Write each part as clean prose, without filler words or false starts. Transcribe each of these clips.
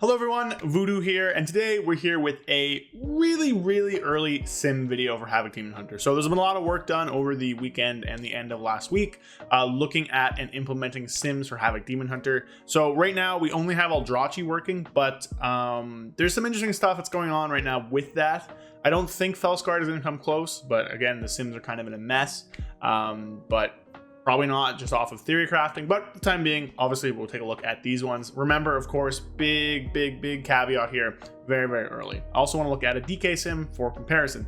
Hello everyone, Voodoo here, and today we're here with a really early sim video for Havoc Demon Hunter. So there's been a lot of work done over the weekend and the end of last week, looking at and implementing sims for Havoc Demon Hunter. So right now we only have Eldrazi working, but there's some interesting stuff that's going on right now with that. I don't think Felskard is going to come close, but again, the sims are kind of in a mess. But probably not just off of theory crafting, but for the time being, obviously we'll take a look at these ones. Remember, of course, big caveat here, very early. I also want to look at a DK sim for comparison.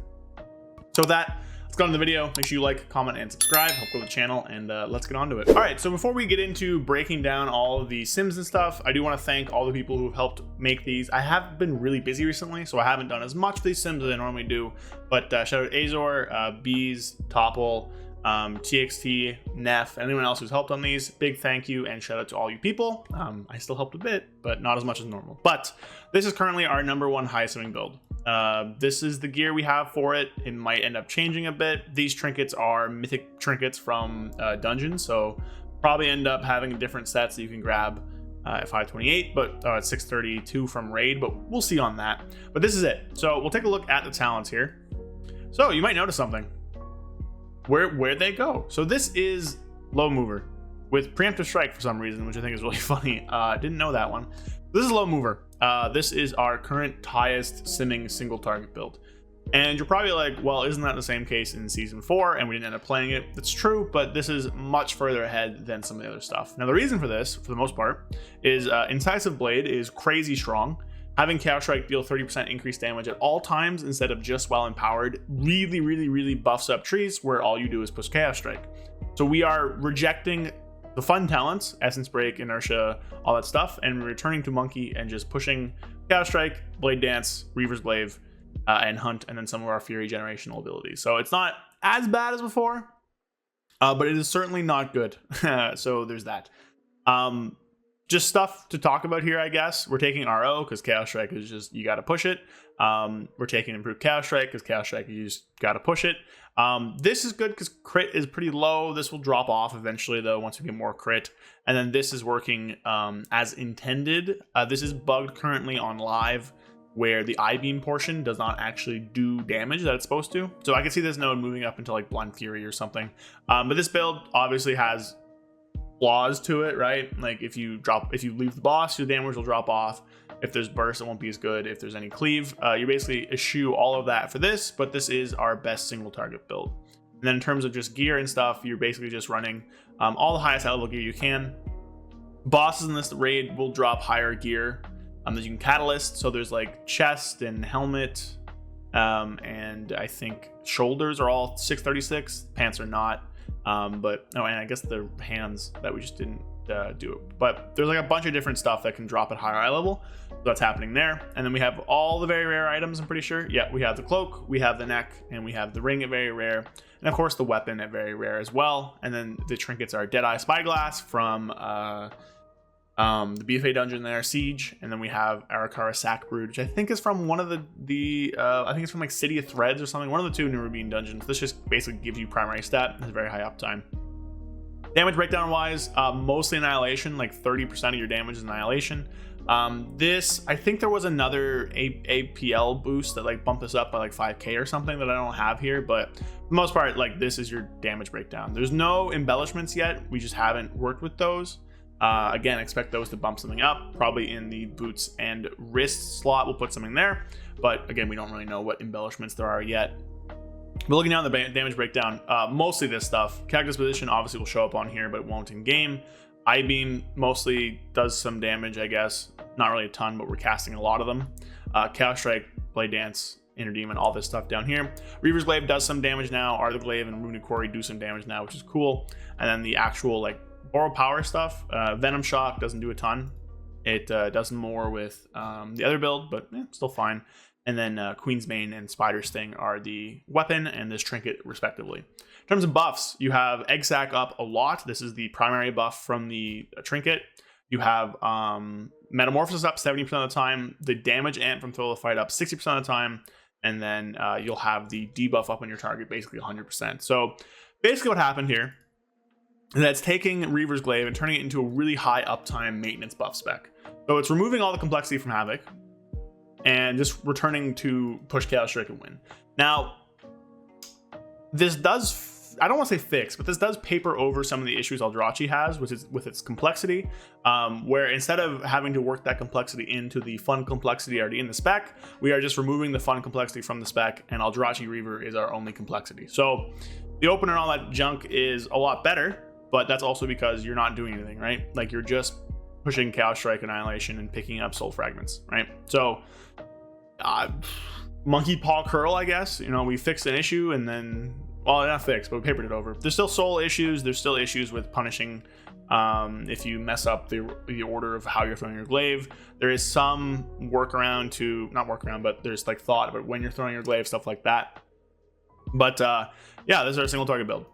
So with that, let's go on to the video. Make sure you like, comment, and subscribe. Help grow the channel, and let's get on to it. All right, so before we get into breaking down all of the sims and stuff, I do want to thank all the people who have helped make these. I have been really busy recently, so I haven't done as much of these sims as I normally do, but shout out Azor, Bees, Topple, TXT, Neff, anyone else who's helped on these, big thank you and shout out to all you people. I still helped a bit, but not as much as normal. But this is currently our #1 high swimming build. This is the gear we have for it. It might end up changing a bit. These trinkets are mythic trinkets from dungeons, so probably end up having different sets that you can grab at 528, but at 632 from raid, but we'll see on that. But this is it. So we'll take a look at the talents here. So you might notice something. Where'd they go? So this is low mover with preemptive strike for some reason, which I think is really funny. Didn't know that one. This is low mover. This is our current highest simming single target build. And you're probably like, well, isn't that the same case in season 4 and we didn't end up playing it? That's true, but this is much further ahead than some of the other stuff. Now the reason for this, for the most part, is Incisive Blade is crazy strong. Having Chaos Strike deal 30% increased damage at all times instead of just while empowered really buffs up trees where all you do is push Chaos Strike. So we are rejecting the fun talents, Essence Break, Inertia, all that stuff, and returning to Monkey and just pushing Chaos Strike, Blade Dance, Reaver's Glaive, and Hunt, and then some of our Fury generational abilities. So it's not as bad as before, but it is certainly not good. So there's that. Just stuff to talk about here, I guess. We're taking RO because Chaos Strike is just, you got to push it. We're taking Improved Chaos Strike because Chaos Strike, you just got to push it. This is good because crit is pretty low. This will drop off eventually, though, once we get more crit. And then this is working as intended. This is bugged currently on live, where the I-beam portion does not actually do damage that it's supposed to. So I can see this node moving up into like Blunt Fury or something. But this build obviously has flaws to it, right? Like if you leave the boss, your damage will drop off. If there's burst, it won't be as good. If there's any cleave, you basically eschew all of that for this, but this is our best single target build. And then in terms of just gear and stuff, you're basically just running all the highest high level gear you can. Bosses in this raid will drop higher gear that you can catalyst. So there's like chest and helmet, and I think shoulders are all 636. Pants are not. But and I guess the hands that we just didn't do it, but there's like a bunch of different stuff that can drop at higher eye level, so that's happening there. And then we have all the very rare items, I'm pretty sure. Yeah, we have the cloak, we have the neck, and we have the ring at very rare, and of course the weapon at very rare as well. And then the trinkets are Deadeye Spyglass from the BFA dungeon there, Siege, and then we have Arakara Sack Brood, which I think is from one of the I think it's from like City of Threads or something, one of the 2 Nerubian dungeons. This just basically gives you primary stat, has very high uptime. Damage breakdown wise, mostly annihilation, like 30% of your damage is annihilation. This, I think there was another APL boost that like bumped this up by like 5k or something that I don't have here, but for the most part, like this is your damage breakdown. There's no embellishments yet, we just haven't worked with those. Again, expect those to bump something up, probably in the boots and wrist slot. We'll put something there, but again, we don't really know what embellishments there are yet. But looking down the damage breakdown, mostly this stuff. Cactus Position obviously will show up on here, but it won't in game. I-beam mostly does some damage, I guess. Not really a ton, but we're casting a lot of them. Chaos Strike, Blade Dance, Inner Demon, all this stuff down here. Reaver's Glaive does some damage now. Art of the Glaive and Runic Quarry do some damage now, which is cool. And then the actual like Borrow Power stuff, Venom Shock doesn't do a ton. It does more with the other build, but still fine. And then Queen's Mane and Spider Sting are the weapon and this trinket respectively. In terms of buffs, you have Egg Sac up a lot. This is the primary buff from the trinket. You have Metamorphosis up 70% of the time, the damage ant from Thrill of the Fight up 60% of the time, and then you'll have the debuff up on your target basically 100%. So basically what happened here is that it's taking Reaver's Glaive and turning it into a really high uptime maintenance buff spec. So it's removing all the complexity from Havoc and just returning to push Chaos Strike and win. Now, this does, I don't want to say fix, but this does paper over some of the issues Eldrazi has with its complexity, where instead of having to work that complexity into the fun complexity already in the spec, we are just removing the fun complexity from the spec, and Eldrazi Reaver is our only complexity. So the opener and all that junk is a lot better, but that's also because you're not doing anything, right? Like, you're just pushing Chaos Strike, Annihilation, and picking up Soul Fragments, right? So Monkey Paw Curl, I guess. You know, we fixed an issue and then, well, not fixed, but we papered it over. There's still soul issues. There's still issues with punishing if you mess up the order of how you're throwing your glaive. There is some workaround to, not workaround, but there's like thought about when you're throwing your glaive, stuff like that. But yeah, this is our single target build.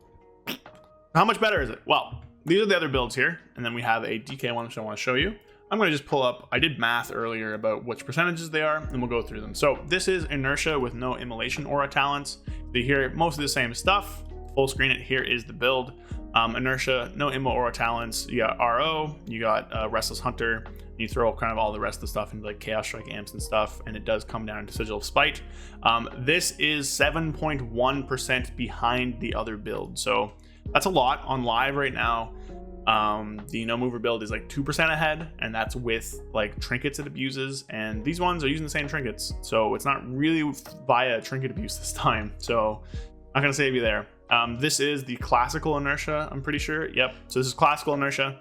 How much better is it? Well, these are the other builds here, and then we have a DK one which I want to show you. I'm going to just pull up, I did math earlier about which percentages they are, and we'll go through them. So this is Inertia with no Immolation Aura talents. So you hear most of the same stuff. Full screen it, here is the build. Inertia, no Immo Aura talents. You got RO, you got Restless Hunter, and you throw kind of all the rest of the stuff into like Chaos Strike amps and stuff, and it does come down to Sigil of Spite. This is 7.1% behind the other build, so that's a lot on live right now. The no mover build is like 2% ahead, and that's with like trinkets it abuses, and these ones are using the same trinkets, so it's not really via trinket abuse this time, so not gonna save you there. This is the classical Inertia, I'm pretty sure. Yep, so this is classical Inertia,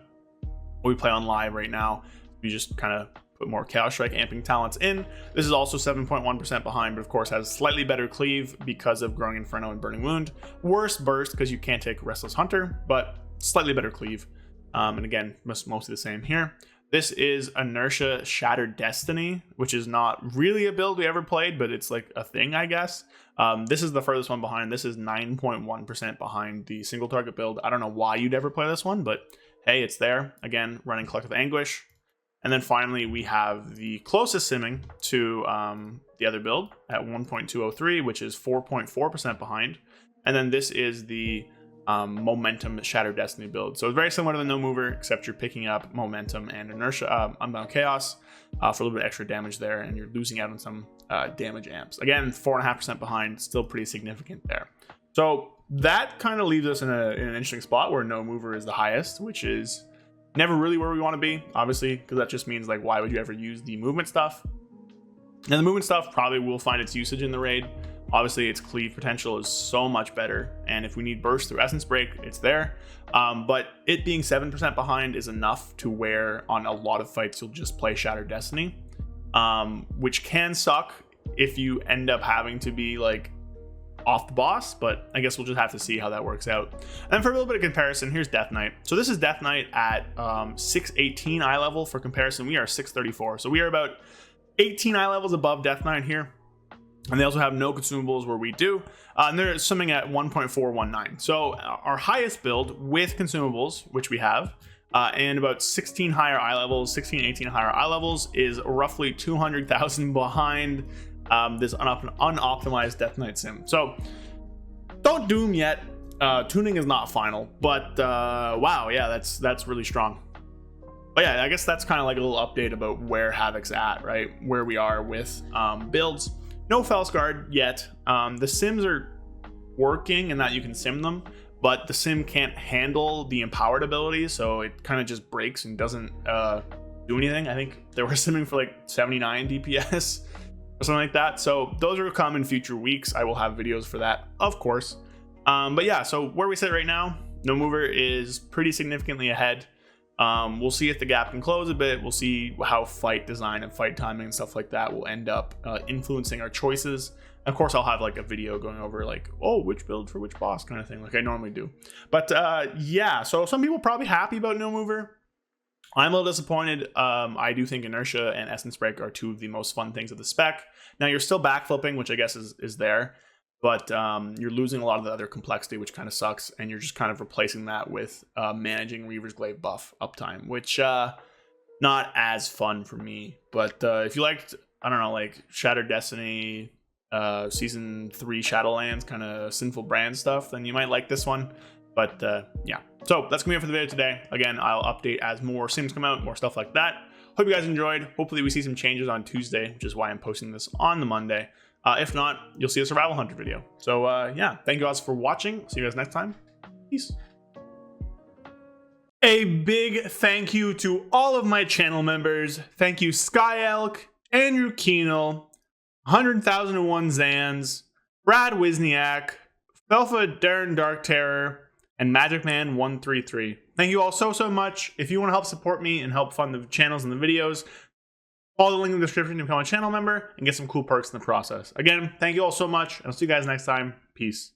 what we play on live right now. You just kind of put more Chaos Strike amping talents in. This is also 7.1% behind, but of course has slightly better cleave because of Growing Inferno and Burning Wound. Worse burst because you can't take Restless Hunter, but slightly better cleave. And again, mostly the same here. This is Inertia Shattered Destiny, which is not really a build we ever played, but it's like a thing, I guess. This is the furthest one behind. This is 9.1% behind the single target build. I don't know why you'd ever play this one, but hey, it's there. Again, running Collective Anguish. And then finally, we have the closest simming to the other build at 1.203, which is 4.4% behind. And then this is the Momentum Shattered Destiny build. So it's very similar to the no mover, except you're picking up Momentum and Inertia, Unbound Chaos for a little bit extra damage there, and you're losing out on some damage amps. Again, 4.5% behind, still pretty significant there. So that kind of leaves us in an interesting spot where no mover is the highest, which is never really where we want to be, obviously, because that just means like, why would you ever use the movement stuff? And the movement stuff probably will find its usage in the raid. Obviously, its cleave potential is so much better, and if we need burst through Essence Break, it's there. But it being 7% behind is enough to where on a lot of fights you'll just play Shattered Destiny, which can suck if you end up having to be like off the boss, but I guess we'll just have to see how that works out. And for a little bit of comparison, here's Death Knight. So this is Death Knight at 618 eye level. For comparison, we are 634, so we are about 18 eye levels above Death Knight here. And they also have no consumables where we do, and they're summing at 1.419. So our highest build with consumables, which we have, and about 16 higher eye levels, 16, 18 higher eye levels, is roughly 200,000 behind this unoptimized Death Knight sim. So don't doom yet. Tuning is not final, but wow, yeah, that's really strong. But yeah, I guess that's kind of like a little update about where Havoc's at, right? Where we are with builds. No Felskard yet. The sims are working in that you can sim them, but the sim can't handle the empowered abilities, so it kind of just breaks and doesn't do anything. I think they were simming for like 79 DPS or something like that. So those are coming in future weeks. I will have videos for that, of course. But yeah, so where we sit right now, no mover is pretty significantly ahead. We'll see if the gap can close a bit. We'll see how fight design and fight timing and stuff like that will end up influencing our choices. And of course, I'll have like a video going over like, oh, which build for which boss kind of thing, like I normally do. But yeah, so some people probably happy about no mover. I'm a little disappointed. I do think Inertia and Essence Break are two of the most fun things of the spec. Now you're still backflipping, which I guess is there. But you're losing a lot of the other complexity, which kind of sucks, and you're just kind of replacing that with managing Reaver's Glaive buff uptime, which not as fun for me. But if you liked, I don't know, like Shattered Destiny, Season 3 Shadowlands, kind of Sinful Brand stuff, then you might like this one. But yeah, so that's gonna be it for the video today. Again, I'll update as more sims come out, more stuff like that. hope you guys enjoyed. Hopefully we see some changes on Tuesday, which is why I'm posting this on the Monday. If not, you'll see a Survival Hunter video. So yeah, thank you guys for watching. See you guys next time. Peace. A big thank you to all of my channel members. Thank you Sky Elk, Andrew Keenel, 100,001 Zans, Brad Wisniak, Felfa Darren Dark Terror, and Magic Man 133. Thank you all so much. If you want to help support me and help fund the channels and the videos, follow the link in the description to become a channel member and get some cool perks in the process. Again, thank you all so much, and I'll see you guys next time. Peace.